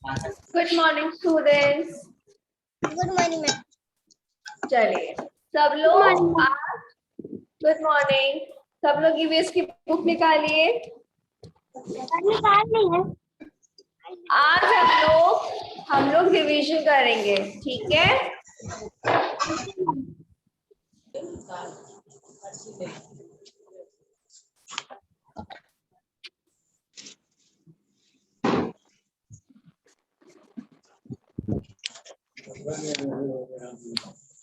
Good morning students. Good morning ma'am. चलिए सब लोग आज गुड मॉर्निंग। सब लोग ईवीएस की बुक निकालिए। निकाल नहीं है। आज हम लोग रिवीजन करेंगे, ठीक है।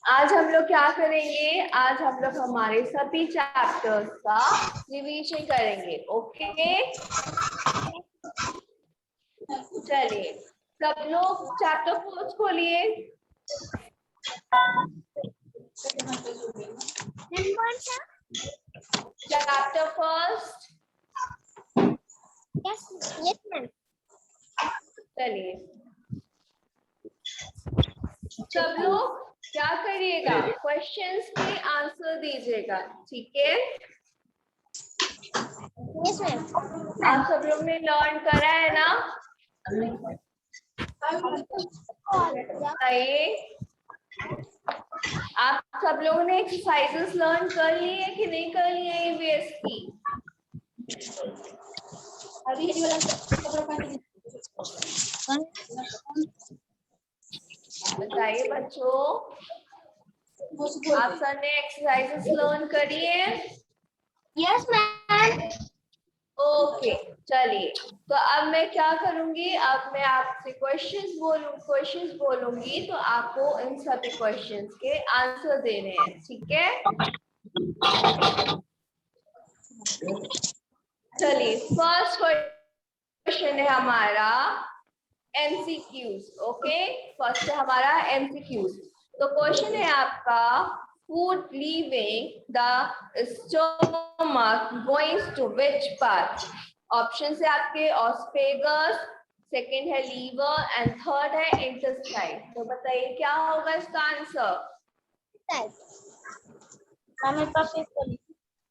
आज हम लोग क्या करेंगे, आज हम लोग हमारे सभी चैप्टर्स का रिवीजन करेंगे, ओके। चलिए सब लोग चैप्टर फर्स्ट खोलिए। Chapter first. Yes ma'am. चलिए सब लोग क्या करिएगा, क्वेश्चंस के आंसर दीजिएगा, ठीक है। Yes ma'am. आप सब लोग ने लर्न करा है ना। आइए, आप सब लोगों ने एक्सरसाइजेस लर्न कर ली है कि नहीं कर ली है ईवीएस की। बताइए बच्चों, आप सर ने एक्सरसाइजेस लर्न करी है। Yes ma'am. ओके चलिए, तो अब मैं क्या करूंगी, अब मैं आपसे क्वेश्चंस बोलूंगी तो आपको इन सभी क्वेश्चंस के आंसर देने हैं, ठीक है। चलिए फर्स्ट क्वेश्चन है हमारा एमसीक्यूज, ओके। फर्स्ट है हमारा एमसीक्यूज। तो क्वेश्चन है आपका, food leaving the stomach going to which part. Option है आपके ऑस्फेगस, सेकंड है लीवर एंड थर्ड है इंटेस्टाइन। तो बताइए क्या होगा इसका आंसर।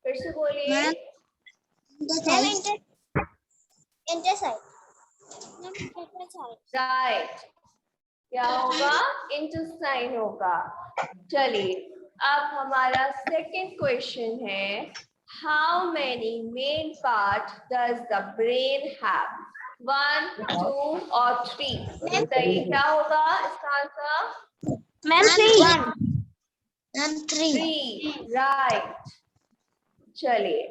फिर से बोलिए। राइट, क्या होगा, इंटेस्टाइन होगा। चलिए अब हमारा सेकंड क्वेश्चन है, how many main part does the brain have, 1, 2 और 3। बताइए क्या होगा इसका आंसर। Ma'am 3, right. चलिए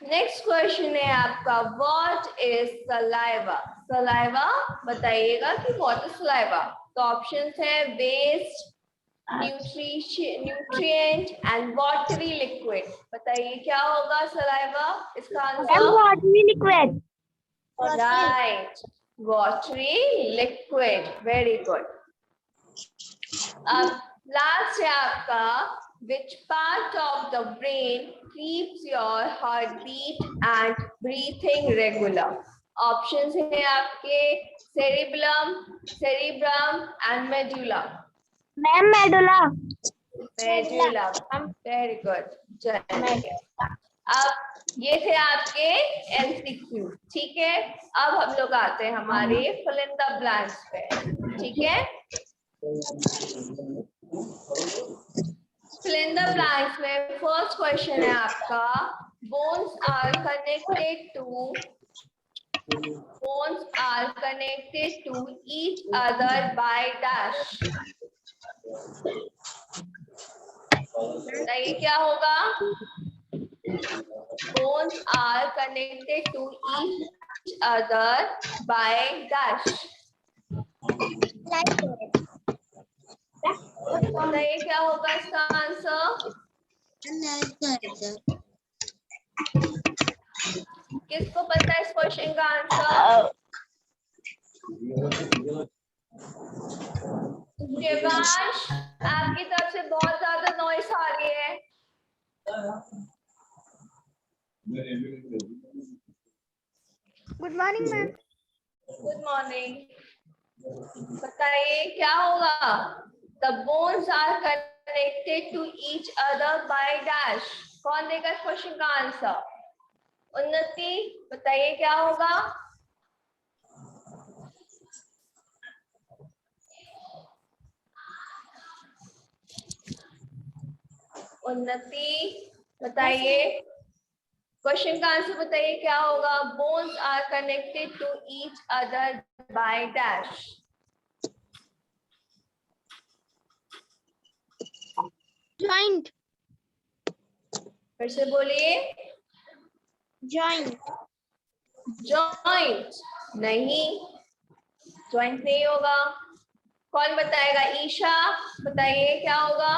नेक्स्ट क्वेश्चन है आपका, व्हाट इज सलाइवा। सलाइवा बताइएगा कि व्हाट इज सलाइवा। तो ऑप्शंस है waste, nutrient and watery liquid. बताइए क्या होगा सलाइवा, इसका आंसर। Watery liquid. Right, watery liquid, very good. अब लास्ट है आपका, which part of the brain keeps your heartbeat and breathing regular। Options है आपके cerebellum, cerebrum and medulla। Ma'am medulla. Medulla, very good. चलिए अब ये थे आपके एमसीक्यू, ठीक है। अब हम लोग आते हैं हमारे फिल इन द ब्लैंक्स पे, ठीक है। फिल इन द ब्लैंक्स में फर्स्ट क्वेश्चन है आपका, bones are connected to each other by dash. बताइए क्या होगा। Bones are connected to each other by dash। बताइए क्या होगा इसका आंसर। किसको पता है इस क्वेश्चन का आंसर। देवांश, आपकी तरफ से बहुत ज्यादा नॉइस आ रही है। Good morning ma'am. Good morning. बताइए क्या होगा। The bones are connected to each other by dash। कौन देगा इस क्वेश्चन का आंसर। उन्नति बताइए क्या होगा। उन्नति बताइए, क्वेश्चन का आंसर बताइए क्या होगा। Bones are connected to each other by dash. Joint. फिर से बोलिए। Joint. जॉइंट नहीं, जॉइंट नहीं होगा। कौन बताएगा? ईशा बताइए क्या होगा।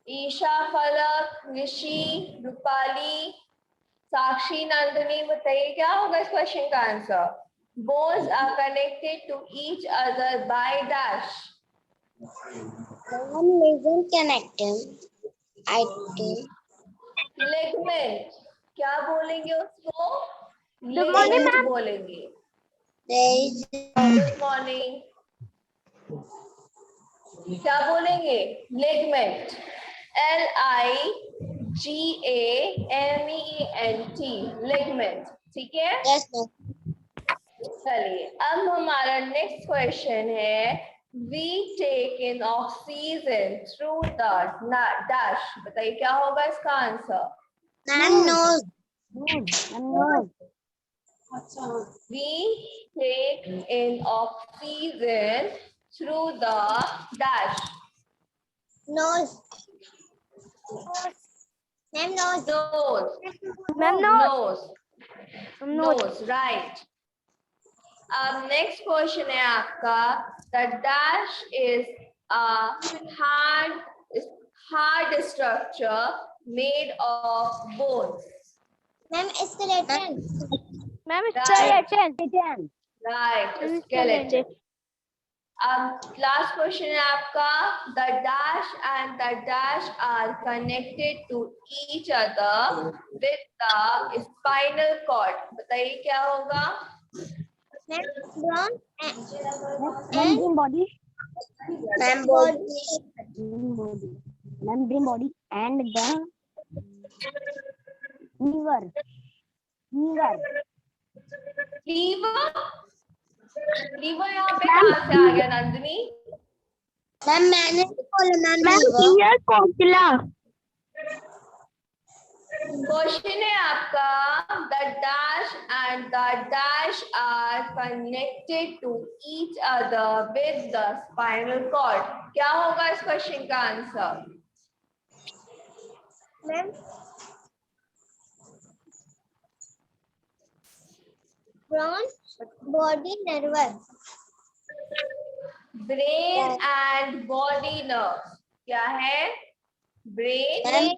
ईशा, फलक, ऋषि, रूपाली, साक्षी, नंदिनी बताइए क्या होगा इस क्वेश्चन का answer. Bones are connected to each other by dash. One isn't connected. I think. Ligament. क्या बोलेंगे उसको? Good morning, ligament ma'am. बोलेंगे। There is. Good morning. क्या बोलेंगे? लिगमेंट। LIGAMENT ligament. ठीक है, Yes, ma'am. चलिए अब हमारा नेक्स्ट क्वेश्चन है। We take in oxygen through the dash. बताइए क्या होगा इसका answer. Ma'am knows. Knows. We take in oxygen through the dash. Knows. Ma'am knows. Nose. Ma'am knows. Nose. Nose. Right. अब next question है आपका। The dash is a hard structure made of bones. Ma'am skeleton. Ma'am Right. skeleton. Right. Skeleton. अब last question है आपका। The dash and the dash are connected to each other with the spinal cord. बताइए क्या होगा। Brain and body. Ma'am body. Ma'am brain body and the liver. Liver. Liver. Liver यहाँ पे कहाँ से आ गया नंदिनी? मैम मैंने बोला मैम ईयर कोकिला। क्वेश्चन है आपका। The dash and the dash are connected to each other with the spinal cord. क्या होगा इस क्वेश्चन का answer? Ma'am body nerves. Brain and body nerve क्या है? Brain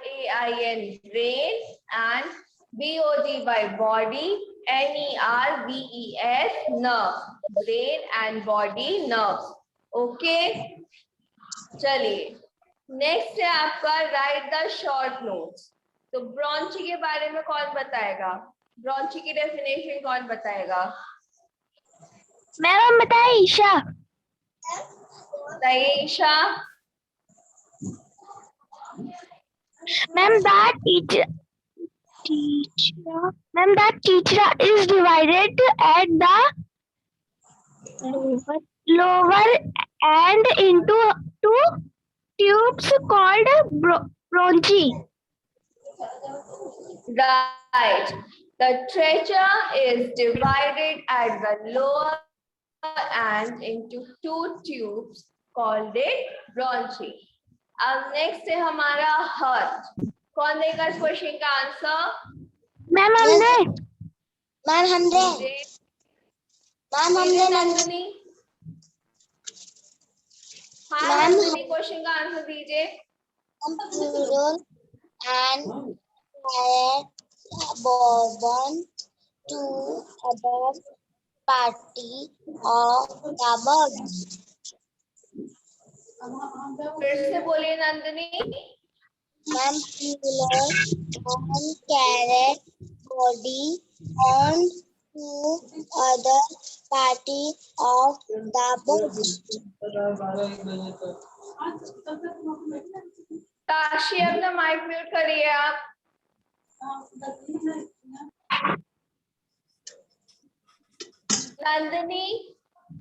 BRAIN brain and BODY body NERVES nerve. Brain and body nerve. Okay, चलिए next है आपका write the short notes. तो ब्रोंची के बारे में कौन बताएगा? ब्रोंची की डेफिनेशन कौन बताएगा? मैम बताए ईशा। बताइए Isha. Ma'am, ma'am, that teacher is divided at the lower end into two tubes called bronchi. Right. The trachea is divided at the lower end into two tubes called it bronchi. अब next है हमारा heart. कौन देगा इस question का answer? Ma'am हमने नंदिनी। हाँ Nandini, question का आंसर दीजिए। and born to other party of the body. फिर से बोलिए Nandini. Muscular and carrot body on to other party of the body. साक्षी अपना माइक म्यूट करिए आप। नंदिनी,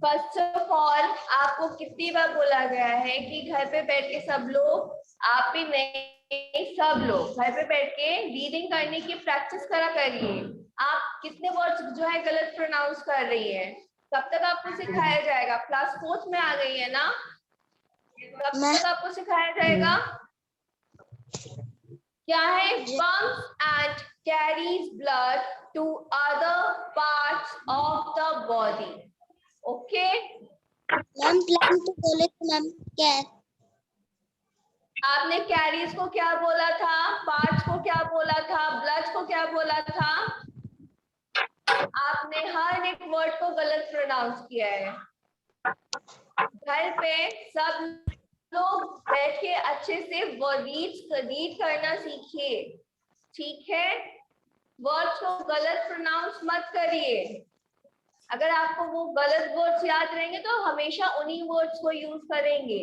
फर्स्ट ऑफ ऑल आपको कितनी बार बोला गया है कि घर पे बैठ के सब लोग, आप भी नहीं, सब लोग घर पे बैठ के रीडिंग करने की प्रैक्टिस करा करिए। आप कितने वर्ड्स जो है गलत प्रोनाउंस कर रही है, कब तक आपको सिखाया जाएगा? क्लास 4th में आ गई है ना, कब तक आपको सिखाया जाएगा? क्या है? pumps and carries blood to other parts of the body. Okay? Ma'am plan तो बोले थे मैम, क्या है? आपने कैरीज को क्या बोला था, पार्ट्स को क्या बोला था, ब्लड को क्या बोला था? आपने हर एक वर्ड को गलत प्रोनाउंस किया है। घर पे सब लोग बैठ के अच्छे से रीड करना सीखिए, ठीक है? वर्ड्स को गलत प्रोनाउंस मत करिए। अगर आपको वो गलत वर्ड्स याद रहेंगे तो हमेशा उन्हीं वर्ड्स को यूज करेंगे।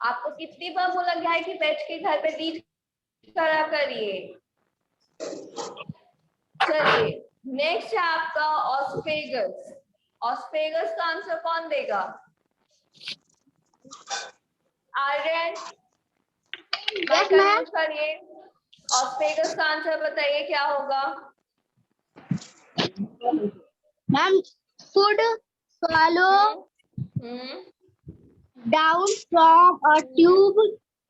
आपको कितनी बार बोला गया है कि बैठ के घर पे रीड करा करिए। चलिए, नेक्स्ट है आपका ऑस्फेगस। ऑस्फेगस का आंसर कौन देगा? आर्यन, माइक अनम्यूट करिए। ऑस्फेगस का आंसर बताइए क्या होगा? Ma'am food swallow down from a tube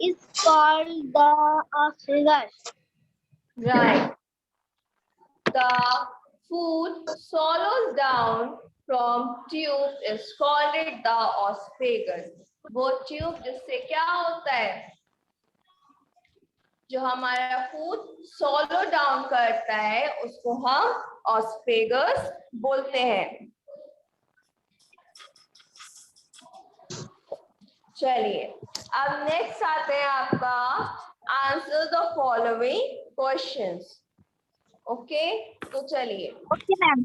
is called the esophagus. Right. The food swallows down from tube is called it the esophagus. वो ट्यूब जिससे क्या होता है, जो हमारा फूड सॉलो डाउन करता है उसको हम ऑस्फेगस बोलते हैं। चलिए, अब नेक्स्ट आते हैं आपका answer the following questions. Okay, तो चलिए। Okay ma'am.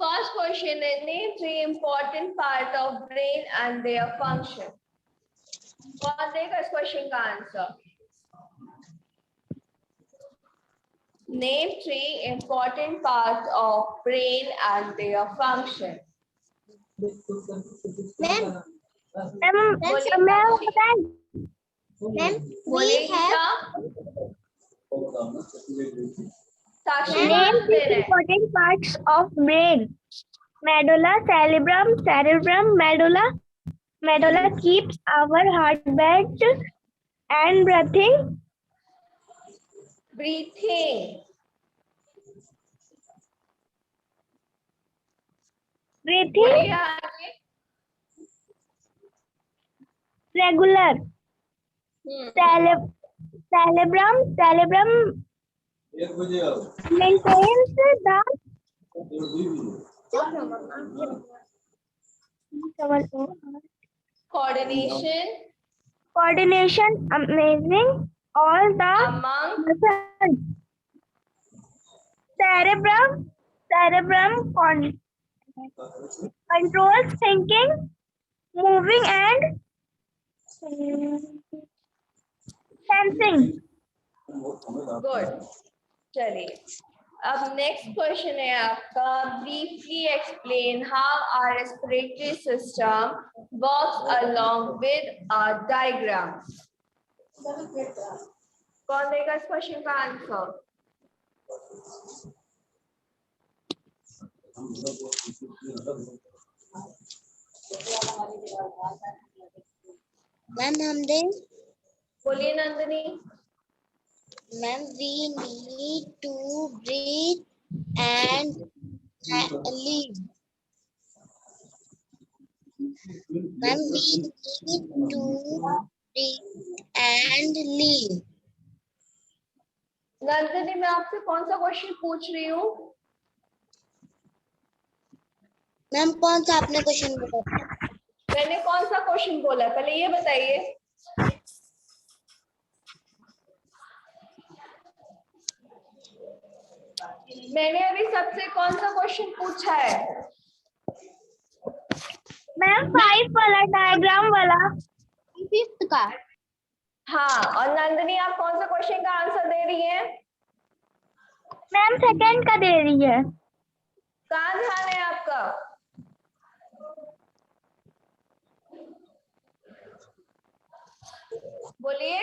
First question is name 3 important part of brain and their function. कौन देगा इस क्वेश्चन का answer? Name 3 important parts of brain and their function. Ma'am बोलिए मैम साक्षी। बताएं। मैम बोलिए we have Sakshi name answer दे रहे हैं। important parts of brain. Medulla, cerebrum, medulla. Medulla keeps our heartbeat and breathing. Breathing. Breathing बोलिए आगे। regular. Cerebrum maintains the coordination amazing all the among muscles. Cerebrum controls thinking, moving and sensing. Good. चलिए, अब next question है आपका briefly explain how our respiratory system works along with a diagram. कौन देगा इस question का answer? Ma'am हम दें। बोलिए Nandini. Ma'am, we need to breathe and live. Ma'am, we need to breathe and live. Nandini, मैं आपसे कौन सा क्वेश्चन पूछ रही हूँ? मैम कौन सा आपने क्वेश्चन बोला? मैंने कौन सा क्वेश्चन बोला पहले ये बताइए। मैंने अभी सबसे कौन सा क्वेश्चन पूछा है? मैम 5 वाला डायग्राम वाला 5th का। हाँ, और नंदिनी आप कौन सा क्वेश्चन का आंसर दे रही हैं? मैम 2nd का दे रही है। कहाँ ध्यान है आपका? बोलिए।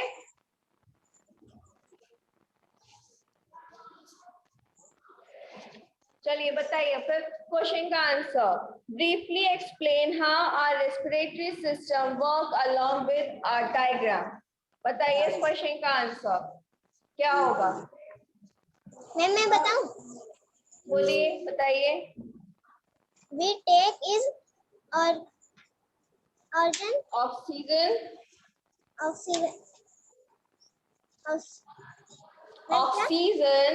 चलिए बताइए फिर क्वेश्चन का answer. Briefly explain how our respiratory system work along with our diagram. बताइए इस क्वेश्चन का आंसर क्या होगा? मैम मैं बताऊं? बोलिए, बताइए। We take is or organ oxygen oxygen oxygen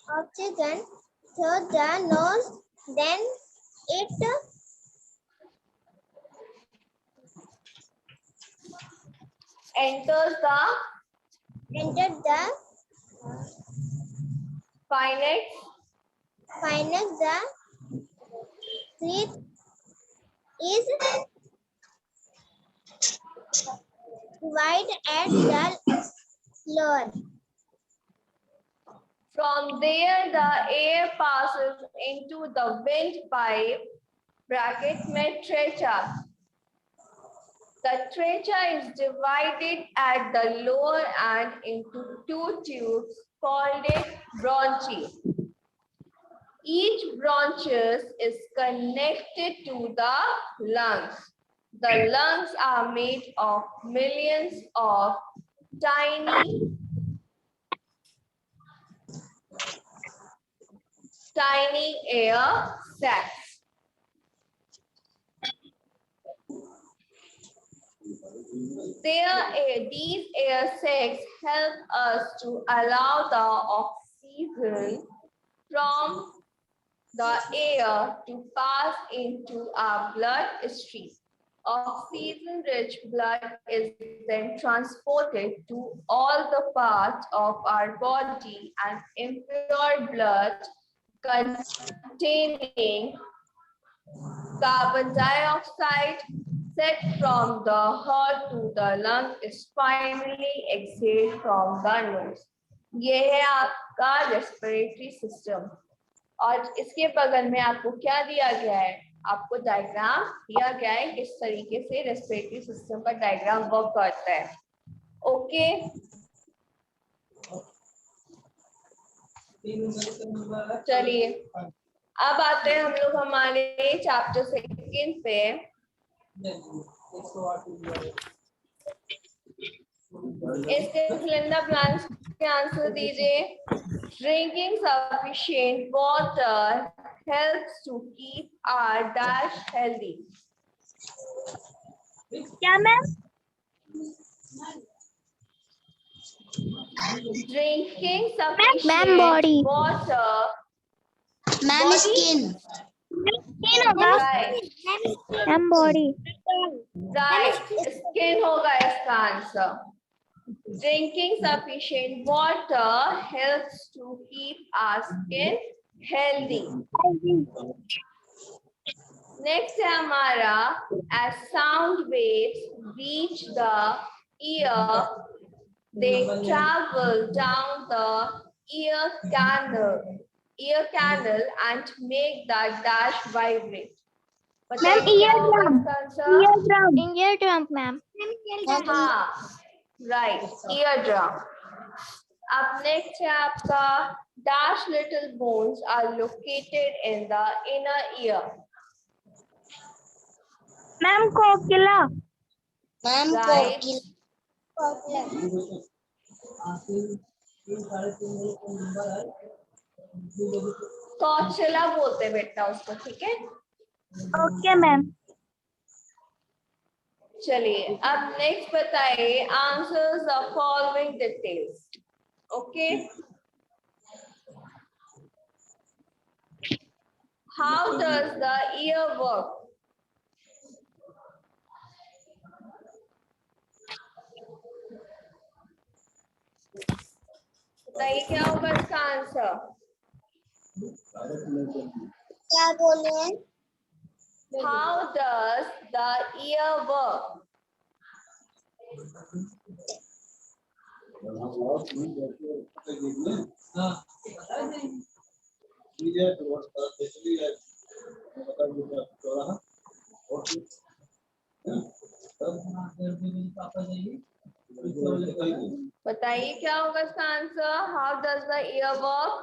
oxygen through the nose, then it enters the entered the pharynx pharynx. The breath is wide at the lower. From there, the air passes into the windpipe (bracket में trachea). The trachea is divided at the lower end into two tubes called bronchi. Each bronchus is connected to the lungs. The lungs are made of millions of tiny air sacs. These air sacs help us to allow the oxygen from the air to pass into our bloodstream. Oxygen-rich blood is then transported to all the parts of our body, and impure blood containing carbon dioxide set from the heart to the lung is finally exhaled from the nose. ये है आपका respiratory system. और इसके बगल में आपको क्या दिया गया है? आपको डायग्राम दिया गया है किस तरीके से रेस्पिरेटरी सिस्टम का डायग्राम वर्क करता है। ओके, चलिए अब आते हैं हम लोग हमारे चैप्टर 2 पे। इसके सिलेंडर प्लांट्स के आंसर दीजिए। Drinking sufficient water helps to keep our dash healthy. क्या ma'am? Drinking Ma'am, sufficient body. Water ma'am skin होगा। Ma'am body. राइट, स्किन होगा इसका answer. Drinking sufficient water helps to keep our skin healthy. Next है हमारा as sound waves reach the ear, they travel down the ear canal and make the dash vibrate. Ma'am बताइए eardrum ma'am. हाँ, right, eardrum. अब next है आपका dash little bones are located in the inner ear. Ma'am Kokila. Ma'am Right. कोकिला बोलते बेटा उसको, ठीक है? Okay ma'am. चलिए अब नेक्स्ट बताइए answers the following details. Okay, how does the year work? बताइए क्या होगा इसका आंसर। क्या बोले? How does the ear work? बताइए क्या होगा इसका answer. How does the ear work?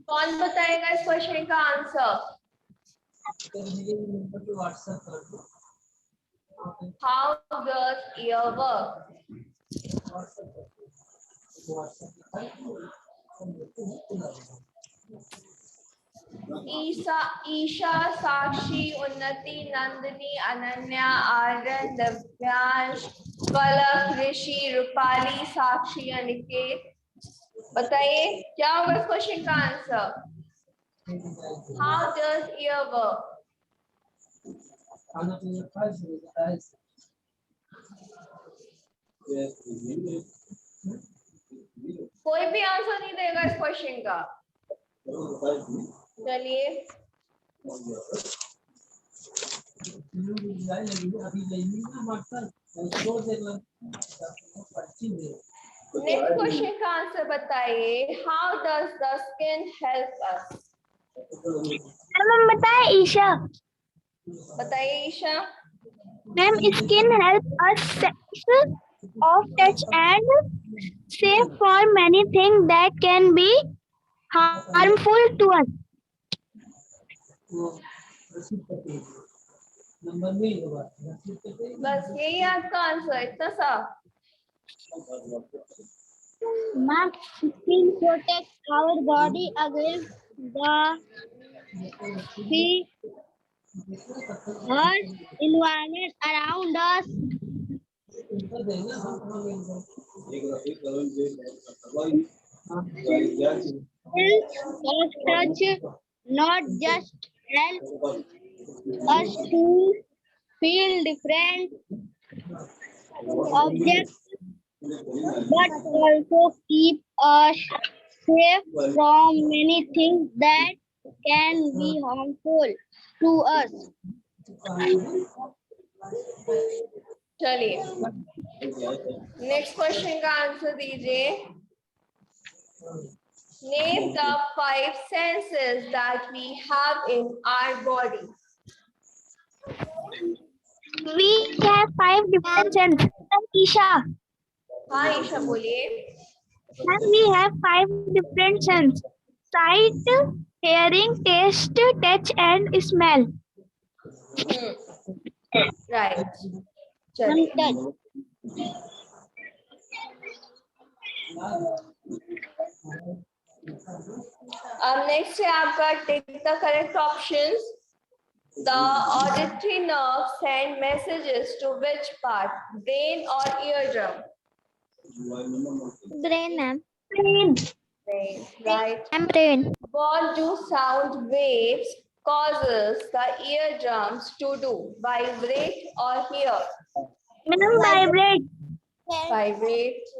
कौन बताएगा इस क्वेश्चन का answer. How does ear work? Isha, Sakshi, Unnati, Nandini, Ananya, Aryan, Divyansh, पलक, ऋषि, रूपाली, साक्षी, अनिकेत। बताइए क्या होगा इस क्वेश्चन का answer. How does ear work. कोई भी आंसर नहीं देगा इस क्वेश्चन का। चलिए नेक्स्ट क्वेश्चन का आंसर बताइए। How does the skin help us. Ma'am बताए ईशा। बताइए Isha. Ma'am skin help us sense of touch and safe for many things that can be harmful to us. बस यही आपका आंसर, इतना सा। Ma'am, skin protects our body against the heat, harsh environment around us. Of touch not just help us to feel different objects, but also keep us safe from many things that can be harmful to us. चलिए next question का answer दीजिए। Name the 5 senses that we have in our body. We have 5 different senses. Isha, हाँ ईशा बोलिए। and we have 5 different senses: sight, hearing, taste, touch, and smell. Right चलिए अब next है आपका tick the correct options. The auditory nerve send messages to which part, brain or eardrum? Brain, ma'am. Brain. Brain, right. And brain. What do sound waves causes the eardrums to do? Vibrate or hear? Madam, vibrate. Vibrate.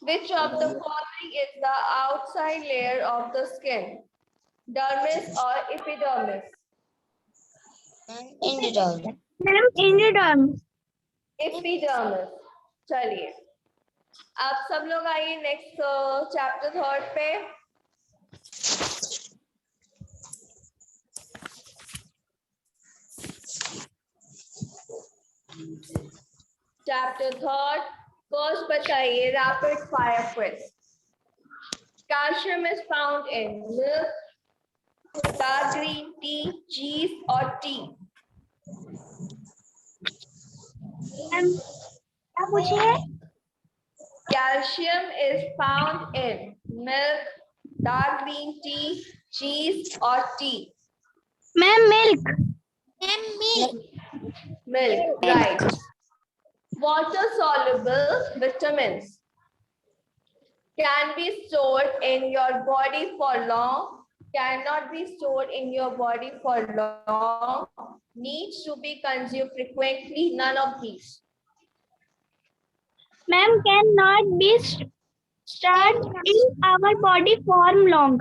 Which of the following is the outside layer of the skin? Dermis or epidermis? Madam, eardrum. Epidermis. चलिए आप सब लोग आइए next chapter 3 पे। Chapter 3 first बताइए rapid fire quiz. Calcium is found in milk, dark green tea, cheese or tea? क्या पूछिए? Calcium is found in milk, dark green tea, cheese or tea? Ma'am, milk. Ma'am, milk. Milk, right. Water soluble vitamins. can be stored in your body for long, cannot be stored in your body for long, needs to be consumed frequently, none of these. Ma'am, cannot be stored in our body for long.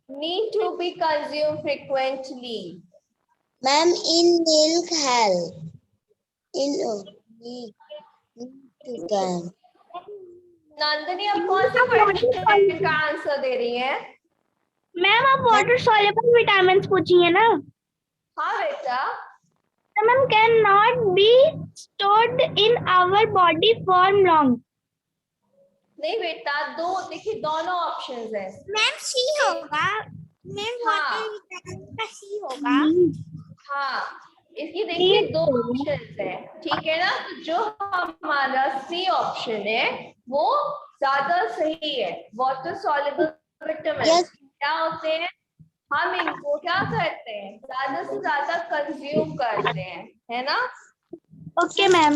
Need to be consumed frequently. Ma'am, in milk help. In milk. Nandini अब कौन से question का answer दे रही है? Ma'am आप water soluble vitamin पूछी है ना? हाँ बेटा। Ma'am can not be stored in our body for long. नहीं बेटा, दो देखिए दोनों ऑप्शंस है। मैम सी होगा। मैम वाटर विटामिन का सी होगा। हाँ, इसकी देखिए दो ऑप्शंस है, ठीक है ना? तो जो हमारा सी ऑप्शन है वो ज्यादा सही है। वाटर सॉल्युबल विटामिन क्या होते हैं? हम इनको क्या करते हैं? ज्यादा से ज्यादा कंज्यूम करते हैं, है ना? Okay ma'am.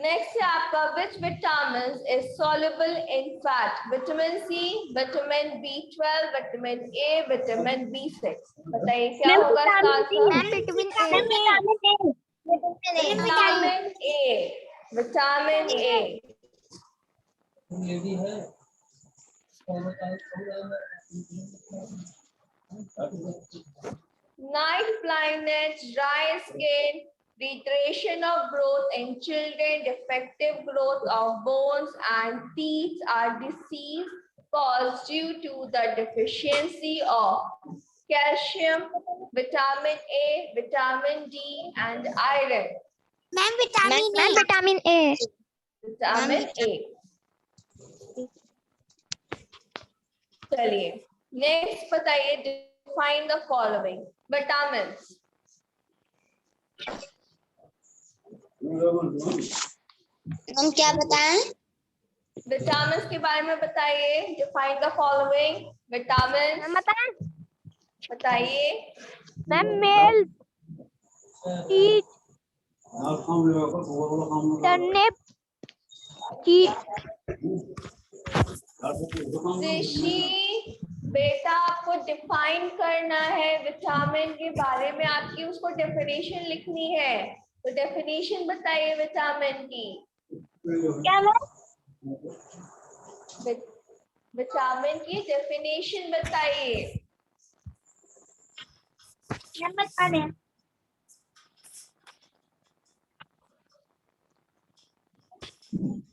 नेक्स्ट है आपका which vitamins is soluble in fat? Vitamin C, vitamin B12, vitamin A, vitamin B6। बताइए क्या होगा इसका answer? Vitamin A, vitamin A. Night blindness, dry skin, retardation of growth in children, defective growth of bones and teeth are disease caused due to the deficiency of calcium, vitamin A, vitamin D and iron. Ma'am vitamin A. Vitamin ए। चलिए next बताइए, define the following vitamins. हम क्या बताएं? Vitamins के बारे में बताइए। Define the following vitamin बताइए। मैम मिल्क, ईट, टर्निप, ऋषि बेटा आपको डिफाइन करना है विटामिन के बारे में, आपकी उसको डेफिनेशन लिखनी है। तो डेफिनेशन बताइए विटामिन की। क्या मैम? विटामिन की डेफिनेशन बताइए। मैम बता दें।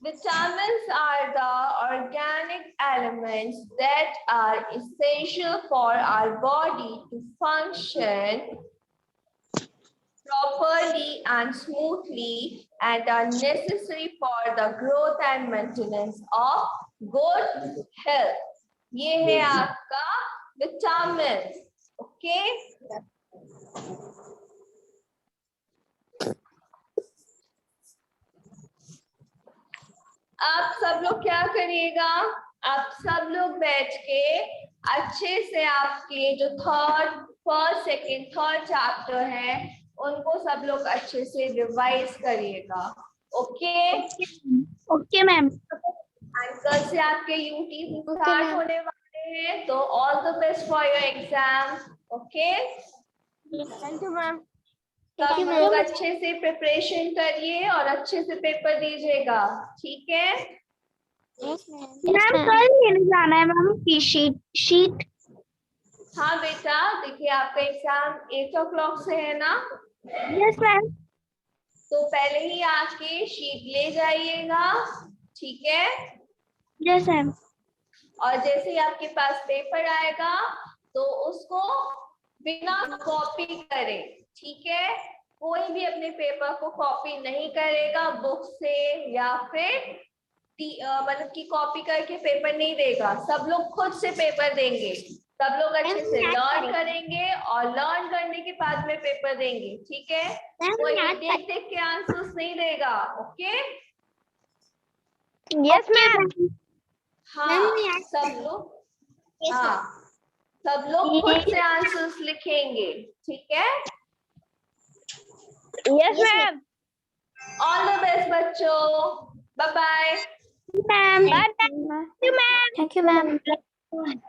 Vitamins are the organic elements that are essential for our body to function properly and smoothly and are necessary for the growth and maintenance of good health. ये है आपका vitamins, okay? आप सब लोग क्या करिएगा? आप सब लोग बैठ के अच्छे से आपके जो फर्स्ट, सेकंड, थर्ड चैप्टर है उनको सब लोग अच्छे से रिवाइज करिएगा, ओके? Okay ma'am. कल से आपके यूटी स्टार्ट होने वाले हैं, तो all the best for your exam, okay? Thank you ma'am. सब लोग अच्छे से प्रिपरेशन करिए और अच्छे से पेपर दीजिएगा, ठीक है? मैम कल लेने जाना है मैम शीट। हाँ बेटा, देखिए आपका एग्जाम 8 o'clock से है ना? Yes ma'am. तो पहले ही आके शीट ले जाइएगा, ठीक है? Yes ma'am. और जैसे ही आपके पास पेपर आएगा तो उसको बिना कॉपी करे, ठीक है? कोई भी अपने पेपर को कॉपी नहीं करेगा बुक से, या फिर मतलब कि कॉपी करके पेपर नहीं देगा। सब लोग खुद से पेपर देंगे, सब लोग अच्छे से लर्न करेंगे और लर्न करने के बाद में पेपर देंगे, ठीक है? कोई देख देख के आंसर्स नहीं देगा, ओके? Yes ma'am. हाँ सब लोग खुद से आंसर्स लिखेंगे, ठीक है? Yes, ma'am. All the best बच्चों, bye bye. Ma'am. Bye. Thank you, ma'am. Thank you, ma'am.